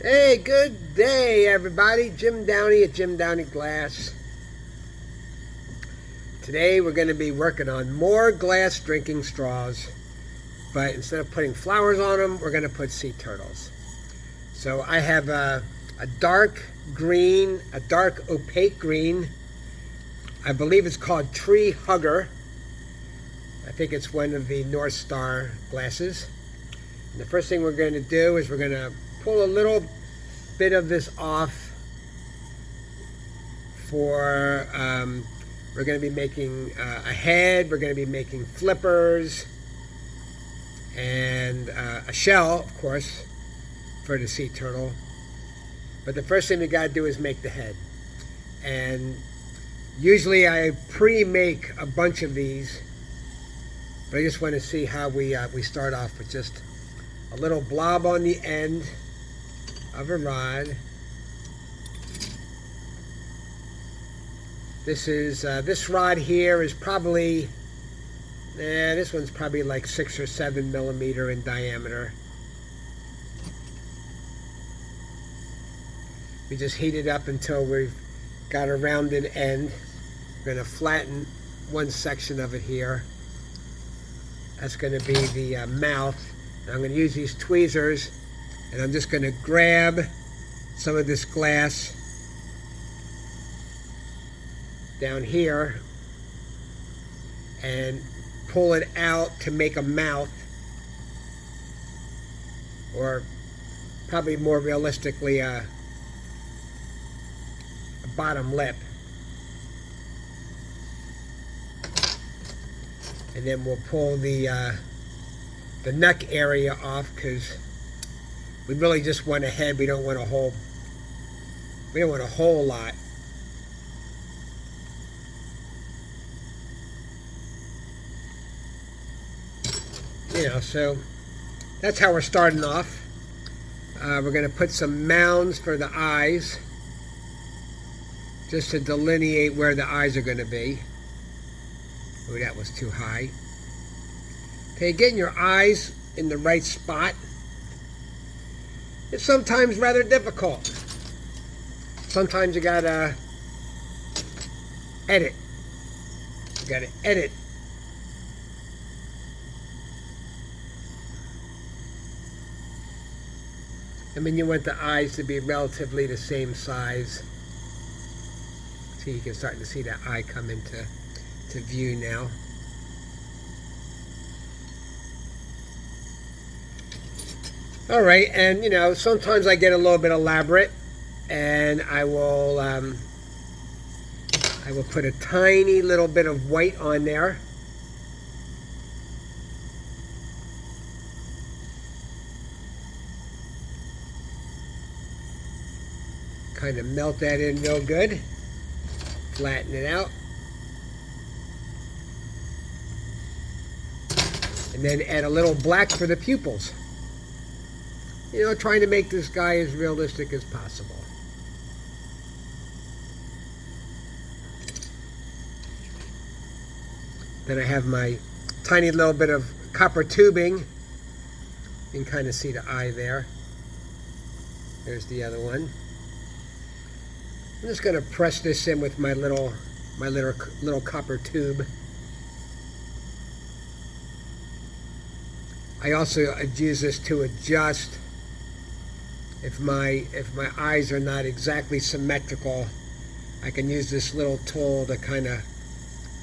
Hey, good day, everybody. Jim Downey at Jim Downey Glass. Today we're going to be working on more glass drinking straws, but instead of putting flowers on them, we're going to put sea turtles. So I have a dark green, a dark opaque green. I believe it's called Tree Hugger. I think it's one of the North Star glasses. And the first thing we're going to do is we're going to pull a little bit of this off for we're going to be making a head, we're going to be making flippers, and a shell, of course, for the sea turtle. But the first thing we got to do is make the head. And usually I pre-make a bunch of these, but I just want to see how we start off with just a little blob on the end of a rod. This rod here is probably, this one's probably like 6 or 7 millimeter in diameter. We just heat it up until we've got a rounded end. We're going to flatten one section of it here. That's going to be the mouth. And I'm going to use these tweezers, and I'm just going to grab some of this glass down here and pull it out to make a mouth, or probably more realistically a bottom lip. And then we'll pull the neck area off, because we really just want a head. We don't want a whole lot. So that's how we're starting off. We're going to put some mounds for the eyes, just to delineate where the eyes are going to be. Oh, that was too high. Okay, getting your eyes in the right spot is sometimes rather difficult. Sometimes you gotta edit. You gotta edit. I mean, you want the eyes to be relatively the same size. See, you can start to see that eye come into view now. All right, and sometimes I get a little bit elaborate, and I will put a tiny little bit of white on there. Kind of melt that in real good. Flatten it out. And then add a little black for the pupils. Trying to make this guy as realistic as possible. Then I have my tiny little bit of copper tubing. You can kind of see the eye there. There's the other one. I'm just going to press this in with my little copper tube. I also use this to adjust if my eyes are not exactly symmetrical. I can use this little tool to kind of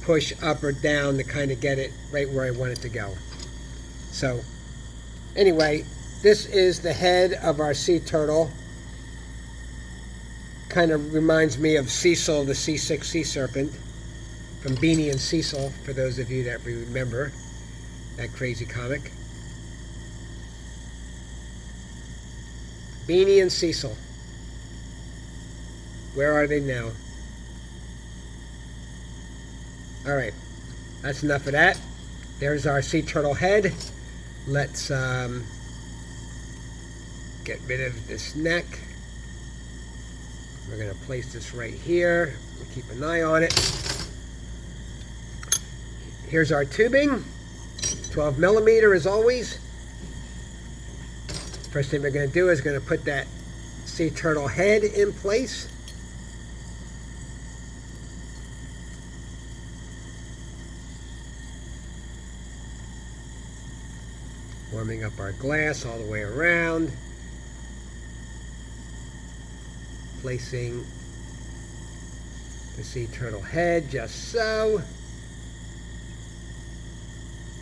push up or down to kind of get it right where I want it to go. So anyway, this is the head of our sea turtle. Kind of reminds me of Cecil, the C6 sea serpent, from Beanie and Cecil, for those of you that remember that crazy comic. Beanie and Cecil. Where are they now? All right, that's enough of that. There's our sea turtle head. Let's get rid of this neck. We're going to place this right here. We'll keep an eye on it. Here's our tubing, 12 millimeter as always. First thing we're going to do is going to put that sea turtle head in place. Warming up our glass all the way around. Placing the sea turtle head just so.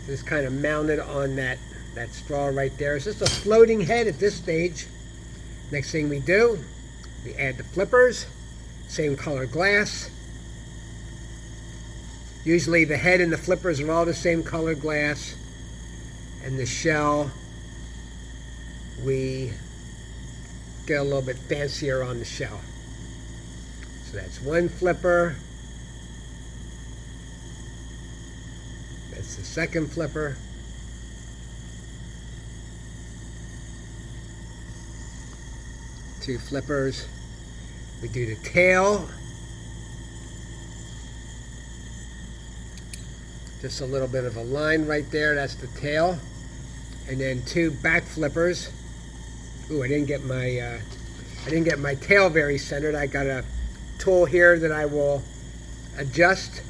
Just kind of mounted on that straw right there. It's just a floating head at this stage. Next thing we do, we add the flippers, same color glass. Usually the head and the flippers are all the same color glass. And the shell, we get a little bit fancier on the shell. So that's one flipper. That's the second flipper. Two flippers. We do the tail. Just a little bit of a line right there, that's the tail. And then two back flippers. Ooh, I didn't get my tail very centered. I got a tool here that I will adjust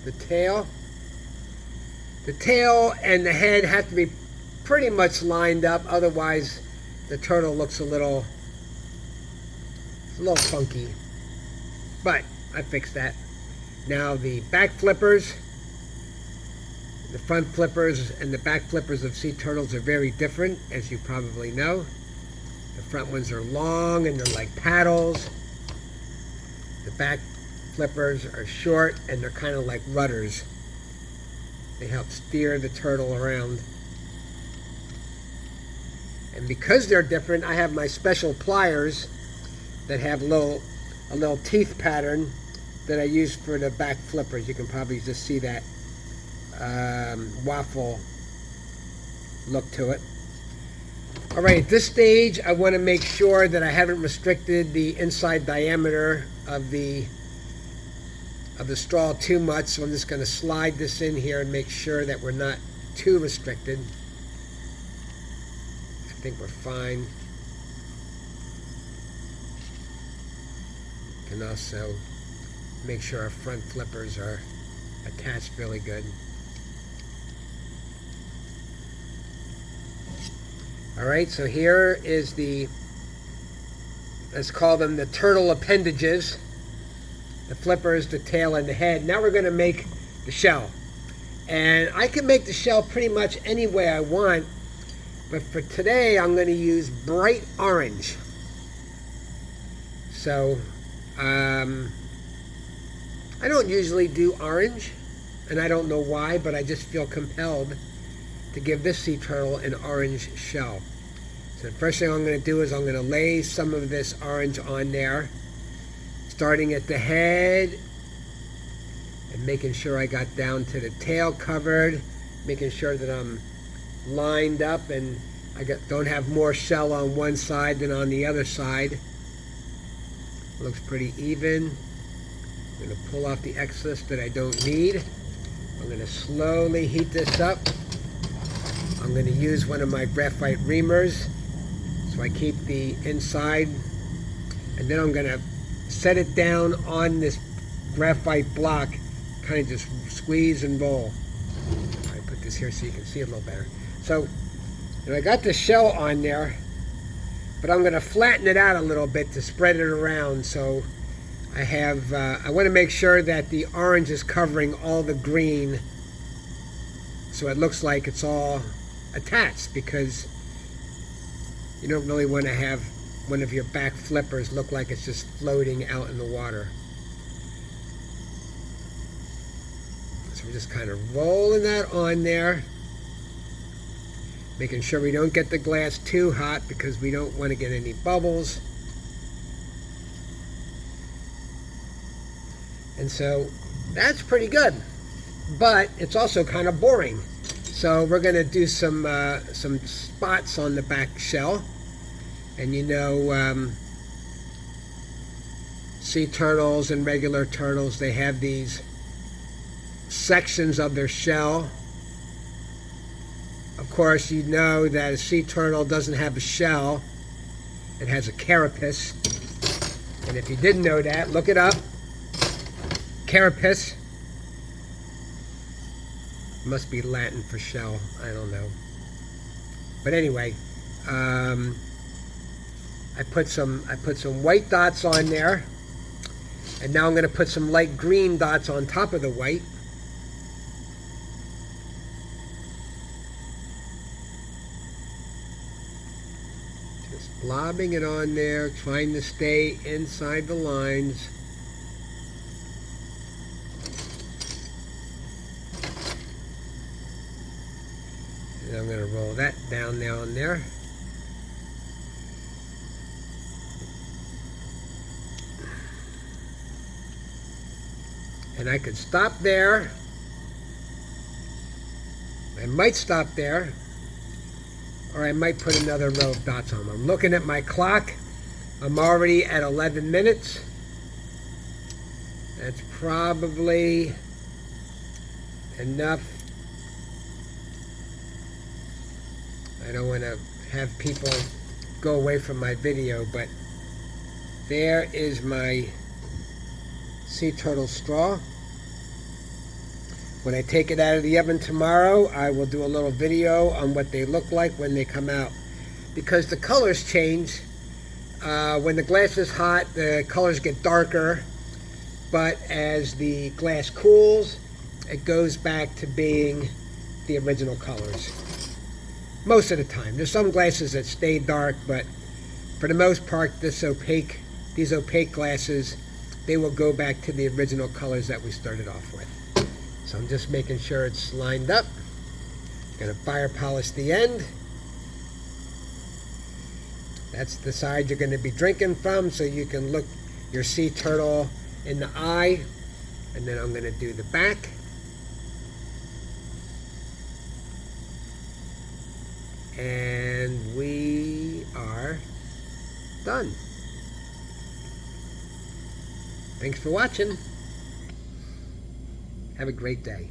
the tail. The tail and the head have to be pretty much lined up, otherwise the turtle looks a little funky. But I fixed that. Now the back flippers. The front flippers and the back flippers of sea turtles are very different, as you probably know. The front ones are long and they're like paddles. The back flippers are short and they're kind of like rudders. They help steer the turtle around. And because they're different, I have my special pliers that have a little teeth pattern that I use for the back flippers. You can probably just see that waffle look to it. All right, at this stage I want to make sure that I haven't restricted the inside diameter of the straw too much, so I'm just going to slide this in here and make sure that we're not too restricted. I think we're fine. Can also make sure our front flippers are attached really good. Alright, so here is let's call them the turtle appendages. The flippers, the tail, and the head. Now we're going to make the shell. And I can make the shell pretty much any way I want, but for today I'm going to use bright orange. So, I don't usually do orange, and I don't know why, but I just feel compelled to give this sea turtle an orange shell. So the first thing I'm going to do is I'm going to lay some of this orange on there, starting at the head and making sure I got down to the tail covered, making sure that I'm lined up and don't have more shell on one side than on the other side. Looks pretty even. I'm going to pull off the excess that I don't need. I'm going to slowly heat this up. I'm going to use one of my graphite reamers so I keep the inside, and then I'm going to set it down on this graphite block, kind of just squeeze and roll. I put this here so you can see it a little better. So I got the shell on there, but I'm going to flatten it out a little bit to spread it around. So I want to make sure that the orange is covering all the green, so it looks like it's all attached, because you don't really want to have one of your back flippers look like it's just floating out in the water. So we're just kind of rolling that on there, making sure we don't get the glass too hot because we don't want to get any bubbles. And so that's pretty good, but it's also kind of boring. So we're going to do some spots on the back shell. And you know, sea turtles and regular turtles, they have these sections of their shell. Of course, you know that a sea turtle doesn't have a shell. It has a carapace. And if you didn't know that, look it up. Carapace. Must be Latin for shell. I don't know. But anyway, I put some white dots on there. And now I'm going to put some light green dots on top of the white. Just blobbing it on there, trying to stay inside the lines. And I'm going to roll that down now and there. And I could stop there. I might stop there. Or I might put another row of dots on them. I'm looking at my clock. I'm already at 11 minutes. That's probably enough. I don't want to have people go away from my video, but there is my sea turtle straw. When I take it out of the oven tomorrow, I will do a little video on what they look like when they come out, because the colors change. When the glass is hot, the colors get darker, but as the glass cools, it goes back to being the original colors. Most of the time. There's some glasses that stay dark, but for the most part, these opaque glasses, they will go back to the original colors that we started off with. So I'm just making sure it's lined up. Gonna fire polish the end. That's the side you're gonna be drinking from, so you can look your sea turtle in the eye. And then I'm gonna do the back. And we are done. Thanks for watching. Have a great day.